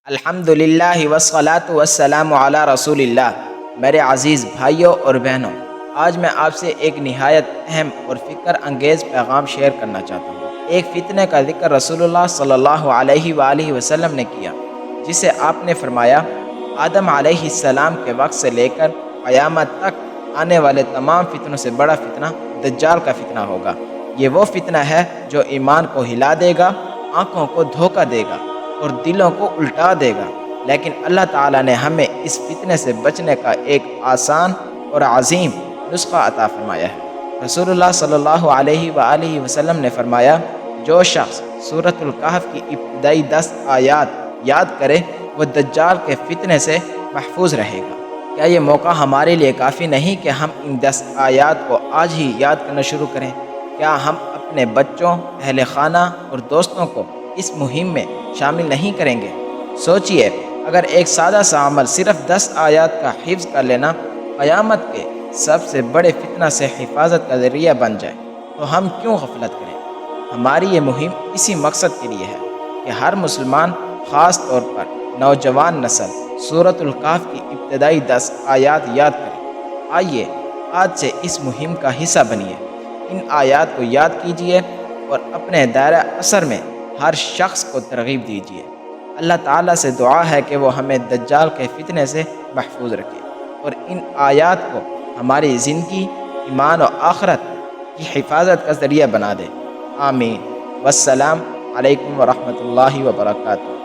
الحمدللہ والصلاۃ والسلام علی رسول اللہ۔ میرے عزیز بھائیوں اور بہنوں، آج میں آپ سے ایک نہایت اہم اور فکر انگیز پیغام شیئر کرنا چاہتا ہوں۔ ایک فتنے کا ذکر رسول اللہ صلی اللہ علیہ وآلہ وسلم نے کیا، جسے آپ نے فرمایا آدم علیہ السلام کے وقت سے لے کر قیامت تک آنے والے تمام فتنوں سے بڑا فتنہ دجال کا فتنہ ہوگا۔ یہ وہ فتنہ ہے جو ایمان کو ہلا دے گا، آنکھوں کو دھوکہ دے گا اور دلوں کو الٹا دے گا، لیکن اللہ تعالیٰ نے ہمیں اس فتنے سے بچنے کا ایک آسان اور عظیم نسخہ عطا فرمایا ہے۔ رسول اللہ صلی اللہ علیہ وآلہ وسلم نے فرمایا، جو شخص سورۃ الکہف کی ابتدائی 10 آیات یاد کرے وہ دجال کے فتنے سے محفوظ رہے گا۔ کیا یہ موقع ہمارے لیے کافی نہیں کہ ہم ان 10 آیات کو آج ہی یاد کرنا شروع کریں؟ کیا ہم اپنے بچوں، اہل خانہ اور دوستوں کو اس مہم میں شامل نہیں کریں گے؟ سوچئے، اگر ایک سادہ سا عمل صرف 10 آیات کا حفظ کر لینا قیامت کے سب سے بڑے فتنہ سے حفاظت کا ذریعہ بن جائے تو ہم کیوں غفلت کریں؟ ہماری یہ مہم اسی مقصد کے لیے ہے کہ ہر مسلمان، خاص طور پر نوجوان نسل، سورۃ الکہف کی ابتدائی 10 آیات یاد کرے۔ آئیے آج سے اس مہم کا حصہ بنیے، ان آیات کو یاد کیجیے اور اپنے دائرہ اثر میں ہر شخص کو ترغیب دیجیے۔ اللہ تعالیٰ سے دعا ہے کہ وہ ہمیں دجال کے فتنے سے محفوظ رکھے اور ان آیات کو ہماری زندگی، ایمان و آخرت کی حفاظت کا ذریعہ بنا دے۔ آمین۔ والسلام علیکم ورحمۃ اللہ وبرکاتہ۔